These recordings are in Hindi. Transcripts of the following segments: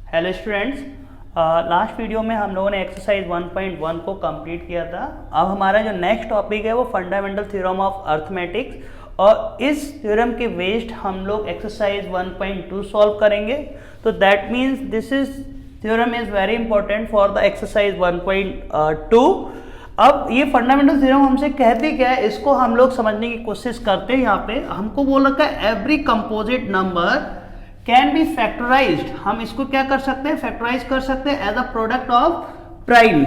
हेलो स्टूडेंट्स, लास्ट वीडियो में हम लोगों ने एक्सरसाइज 1.1 को कंप्लीट किया था। अब हमारा जो नेक्स्ट टॉपिक है वो फंडामेंटल थ्योरम ऑफ अर्थमेटिक्स, और इस थ्योरम के बेस्ड हम लोग एक्सरसाइज 1.2 सॉल्व करेंगे। तो that means this is theorem is very important for the exercise 1.2। अब ये फंडामेंटल थ्योरम हमसे कहती क्या है, इसको हम लोग समझने की कोशिश करते हैं। यहाँ पे हमको बोल रखा है every composite number can be factorised. हम इसको क्या कर सकते हैं, फैक्टराइज कर सकते हैं as a product of prime.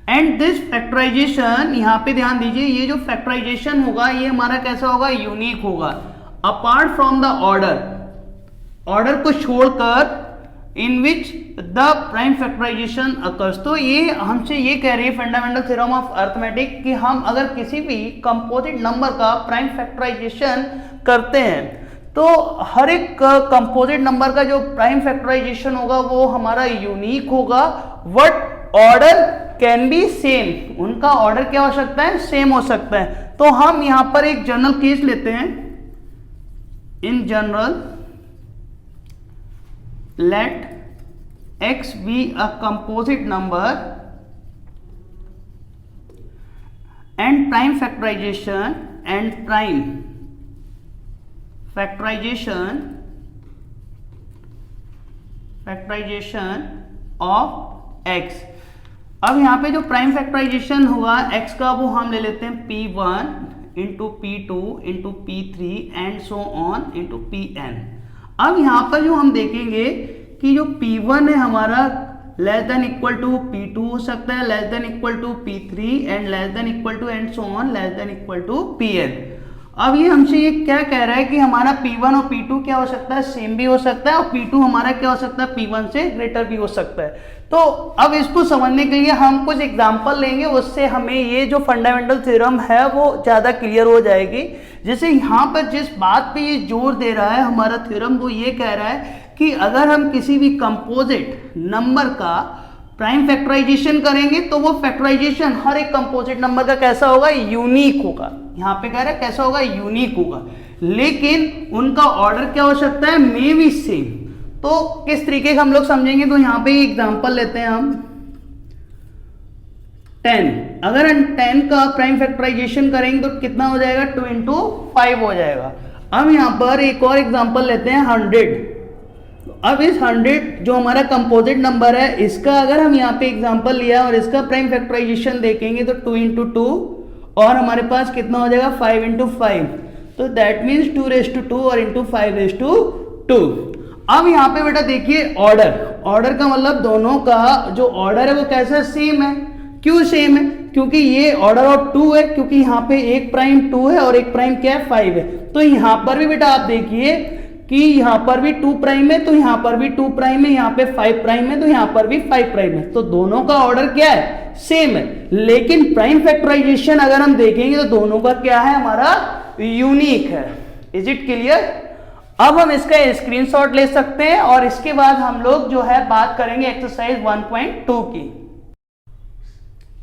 And this factorization, यहाँ पे ध्यान दीजिए, ये जो फैक्टराइजेशन होगा ये हमारा कैसा होगा, यूनिक होगा, apart from the order, order को छोड़कर, in which the prime factorization occurs. तो ये हमसे ये कह रही है फंडामेंटल थ्योरम ऑफ अर्थमेटिक कि हम अगर किसी भी कंपोजिट नंबर का प्राइम फैक्टराइजेशन करते हैं तो हर एक कंपोजिट नंबर का जो प्राइम फैक्टराइजेशन होगा वो हमारा यूनिक होगा। But order can be same, उनका ऑर्डर क्या हो सकता है, सेम हो सकता है। तो हम यहां पर एक जनरल केस लेते हैं। In general let x be a composite number and prime factorization of x। अब यहां पे जो प्राइम फैक्टराइजेशन हुआ x का वो हम ले लेते हैं p1 into p2 into p3 and so on into pn। अब यहां पर जो हम देखेंगे कि जो p1 है हमारा less than equal to p2 हो सकता है, less than equal to p3 and less than equal to and so on less than equal to pn। अब ये हमसे ये क्या कह रहा है कि हमारा p1 और p2 क्या हो सकता है, सेम भी हो सकता है, और p2 हमारा क्या हो सकता है, p1 से ग्रेटर भी हो सकता है। तो अब इसको समझने के लिए हम कुछ एग्जांपल लेंगे, उससे हमें ये जो फंडामेंटल थ्योरम है वो ज़्यादा क्लियर हो जाएगी। जैसे यहाँ पर जिस बात पे ये जोर दे रहा है हमारा थ्योरम, वो ये कह रहा है कि अगर हम किसी भी कंपोजिट नंबर का प्राइम फैक्टराइजेशन करेंगे तो वो फैक्टराइजेशन हर एक कंपोजिट नंबर का कैसा होगा, यूनिक होगा। यहाँ पे कह रहा है कैसा होगा, यूनिक होगा, लेकिन उनका ऑर्डर क्या हो सकता है, मे बी सेम। तो किस तरीके का हम लोग समझेंगे, तो यहाँ पे एग्जांपल लेते हैं हम 10। अगर हम 10 का प्राइम फैक्टराइजेशन करेंगे तो कितना हो जाएगा, 2 इंटू 5 हो जाएगा। अब यहाँ पर एक और एग्जांपल लेते हैं 100। अब इस 100 जो हमारा कंपोजिट नंबर है, इसका अगर हम यहाँ पे एग्जांपल लिया और इसका प्राइम फैक्टराइजेशन देखेंगे तो 2 इंटू 2, और हमारे पास कितना हो जाएगा, 5 इंटू 5। तो दैट मीन्स 2 और इंटू 5 अब यहाँ पे बेटा देखिए ऑर्डर का मतलब दोनों का जो ऑर्डर है वो कैसा, सेम है। क्यों सेम है, क्योंकि ये ऑर्डर ऑफ 2 है, क्योंकि यहाँ पे एक प्राइम 2 है और एक प्राइम क्या है, 5 है। तो यहाँ पर भी बेटा आप देखिए कि यहाँ पर भी 2 प्राइम है, तो यहाँ पर भी 2 प्राइम है, यहाँ पे 5 प्राइम है, तो यहाँ पर भी 5 प्राइम है। तो दोनों का ऑर्डर क्या है, सेम है। लेकिन प्राइम फैक्टराइजेशन अगर हम देखेंगे तो दोनों का क्या है, हमारा यूनिक है। Is it clear? अब हम इसका स्क्रीनशॉट ले सकते हैं और इसके बाद हम लोग जो है बात करेंगे एक्सरसाइज 1.2 की।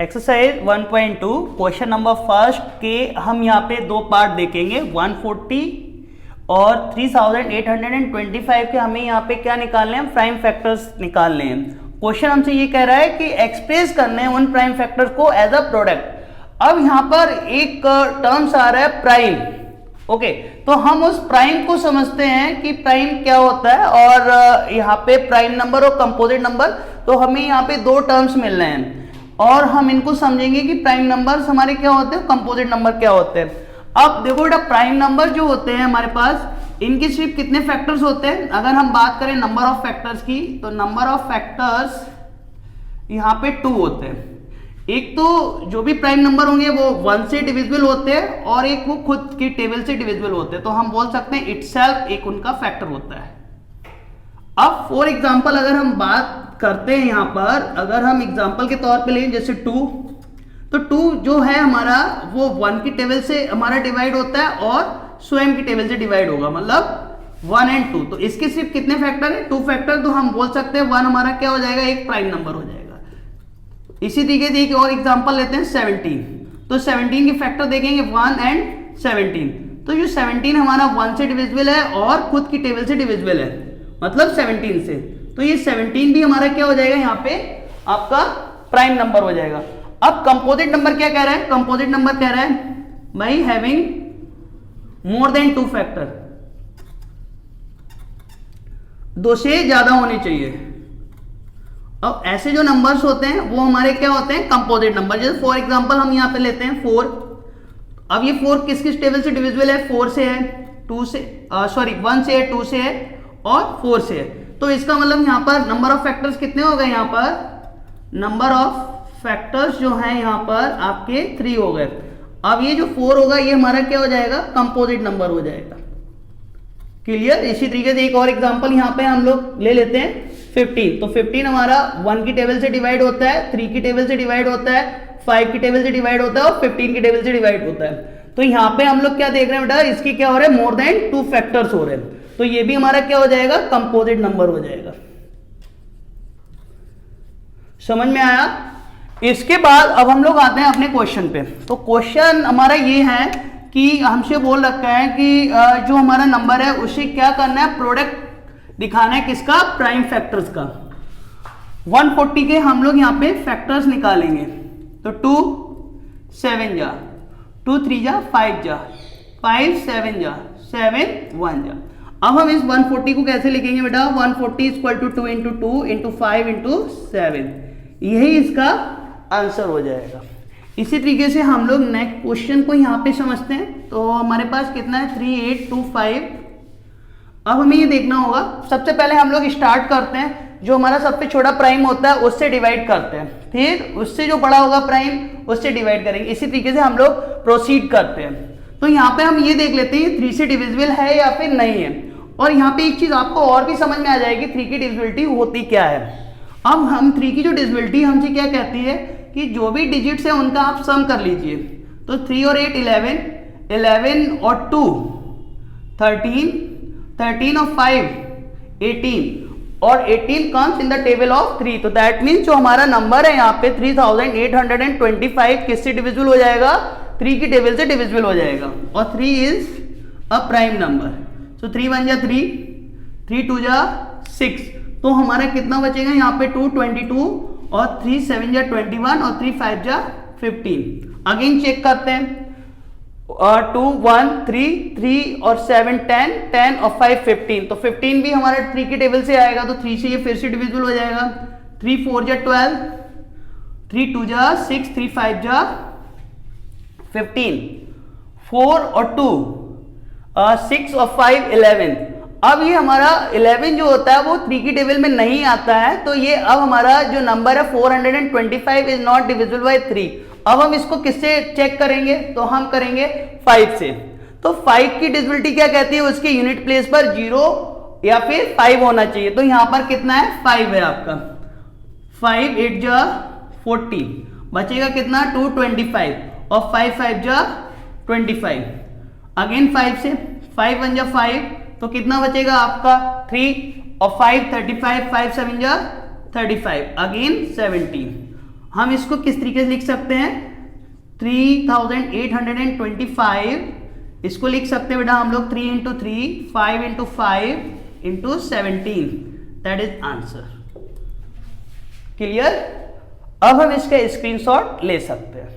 एक्सरसाइज 1.2 क्वेश्चन नंबर फर्स्ट के हम यहाँ पे दो पार्ट देखेंगे, 140 और 3825 के हमें यहाँ पे क्या निकालने हैं, प्राइम फैक्टर्स निकालने हैं। क्वेश्चन हमसे ये कह रहा है कि एक्सप्रेस करने हैं उन प्राइम फैक्टर्स को एज अ प्रोडक्ट। अब यहाँ पर एक टर्म्स आ रहा है प्राइम। ओके, तो हम उस प्राइम को समझते हैं कि प्राइम क्या होता है, और यहाँ पे प्राइम नंबर और कंपोजिट नंबर, तो हमें यहाँ पे दो टर्म्स मिल रहे हैं और हम इनको समझेंगे कि प्राइम नंबर्स हमारे क्या होते हैं, कंपोजिट नंबर क्या होते हैं। अब देखो बेटा, प्राइम नंबर जो होते हैं हमारे पास, इनके सिर्फ कितने फैक्टर्स होते हैं। अगर हम बात करें नंबर ऑफ फैक्टर्स की, तो नंबर ऑफ फैक्टर्स यहाँ पे 2 होते हैं। एक तो जो भी प्राइम नंबर होंगे वो 1 से डिविजिबल होते हैं, और एक वो खुद की टेबल से डिविजिबल होते हैं। तो हम बोल सकते हैं इटसेल्फ एक उनका फैक्टर होता है। अब फॉर एग्जांपल अगर हम बात करते हैं यहाँ पर, अगर हम एग्जांपल के तौर पे लें जैसे 2, तो 2 जो है हमारा वो 1 की टेबल से हमारा डिवाइड होता है और स्वयं की टेबल से डिवाइड होगा, मतलब 1 एंड 2। तो इसके सिर्फ कितने फैक्टर है, 2 फैक्टर। तो हम बोल सकते हैं 1 हमारा क्या हो जाएगा, एक प्राइम नंबर हो जाएगा। इसी तरीके से एक और एग्जांपल लेते हैं 17। तो 17 के फैक्टर देखेंगे 1 एंड 17। तो जो 17 हमारा 1 से डिविजिबल है और खुद की टेबल से डिविजिबल है, मतलब 17 से। तो ये 17 भी हमारा क्या हो जाएगा यहाँ पे आपका प्राइम नंबर हो जाएगा। अब कंपोजिट नंबर क्या कह रहा है, कंपोजिट नंबर कह रहा है भाई हैविंग मोर देन 2 फैक्टर, 2 से ज्यादा होने चाहिए। अब ऐसे जो नंबर्स होते हैं वो हमारे क्या होते हैं, कंपोजिट नंबर। जैसे फॉर एग्जांपल हम यहां पे लेते हैं 4। अब ये 4 किस किस टेबल से डिविजिबल है, 4 से है, 1 से है, 2 से है और 4 से है। तो इसका मतलब यहां पर नंबर ऑफ फैक्टर्स कितने हो गए, यहां पर नंबर ऑफ फैक्टर्स जो है यहां पर आपके 3 हो गए। अब ये जो 4 होगा ये हमारा क्या हो जाएगा, कंपोजिट नंबर हो जाएगा। क्लियर। इसी तरीके से एक और एग्जांपल यहां पे हम लोग ले लेते हैं 15। तो 15 हमारा 1 की टेबल से डिवाइड होता है, 3 की टेबल से डिवाइड होता है, 5 की टेबल से डिवाइड होता है और 15 की टेबल से डिवाइड होता है। तो यहां पे हम लोग क्या देख रहे हैं बेटा, इसकी क्या हो रहा है, मोर देन 2 फैक्टर्स हो रहे हैं। तो ये भी हमारा क्या हो जाएगा, कंपोजिट नंबर हो जाएगा। समझ में आया। इसके बाद अब हम लोग आते हैं अपने क्वेश्चन पे। तो क्वेश्चन हमारा ये है कि हमसे बोल रखा है कि जो हमारा नंबर है उसे क्या करना है, प्रोडक्ट दिखाना है किसका, प्राइम फैक्टर्स का। 140 के हम लोग यहाँ पे फैक्टर्स निकालेंगे। तो 2 7 जा, 2 3 जा, 5 जा, 5 7 जा, 7 1 जा। अब हम इस 140 को कैसे लिखेंगे बेटा, 140 equal to 2 into 2 into 5 into 7, यही इसका आंसर हो जाएगा। इसी तरीके से हम लोग नेक्स्ट क्वेश्चन को यहाँ पे समझते हैं। तो हमारे पास कितना है, 3825। अब हमें ये देखना होगा, सबसे पहले हम लोग स्टार्ट करते हैं, जो हमारा सबसे छोटा प्राइम होता है उससे डिवाइड करते हैं, फिर उससे जो बड़ा होगा प्राइम उससे डिवाइड करेंगे। इसी तरीके से हम लोग प्रोसीड करते हैं। तो यहाँ पे हम ये देख लेते हैं 3 से डिविजिबल है या फिर नहीं है। और यहाँ पे एक चीज आपको और भी समझ में आ जाएगी 3 की डिविजिबिलिटी होती क्या है। अब हम 3 की जो डिविजिबिलिटी हमसे क्या कहती है कि जो भी डिजिट्स है उनका आप सम कर लीजिए। तो 3 और 8 11, 11 और 2 13, 13 और 5 18 और 18 comes in the table of 3। तो दैट मीन्स जो हमारा नंबर है यहाँ पे 3825 किससे डिविजिबल हो जाएगा, 3 की टेबल से डिविजिबल हो जाएगा। और 3 इज अ प्राइम नंबर। सो 3 1 जा 3, 3 2 जा 6। तो हमारा कितना बचेगा यहाँ पे 2 22 और 3 7 जा 21 और 3 5 जा 15। अगेन चेक करते हैं, 2 1 3 3 और 7 10 10 और 5 15। तो 15 भी हमारे 3 की टेबल से आएगा। तो 3 से ये फिर से डिविजिबल हो जाएगा। 3 4 जा 12, 3 2 जा 6, 3 5 जा 15, 4 और 2 6 और 5 11। अब ये हमारा 11 जो होता है वो 3 की टेबल में नहीं आता है। तो ये अब हमारा जो नंबर है 425 इज नॉट डिविजिबल बाय 3। अब हम इसको किससे चेक करेंगे, तो हम करेंगे 5 से। तो 5 की डिविजिबिलिटी क्या कहती है, उसके यूनिट प्लेस पर 0 या फिर 5 होना चाहिए। तो यहां पर कितना है, 5 है आपका। 5 8 जा 40, बचेगा कितना 225 और 5 5 जा 25। अगेन 5 से, 5 1 जा 5, तो कितना बचेगा आपका 3 और 5 35, 5 7 जा 35, अगेन 17। हम इसको किस तरीके से लिख सकते हैं, 3825 इसको लिख सकते हैं बेटा हम लोग 3 into 3 5 into 5 into 17, that is answer. Clear. अब हम इसका स्क्रीनशॉट ले सकते हैं।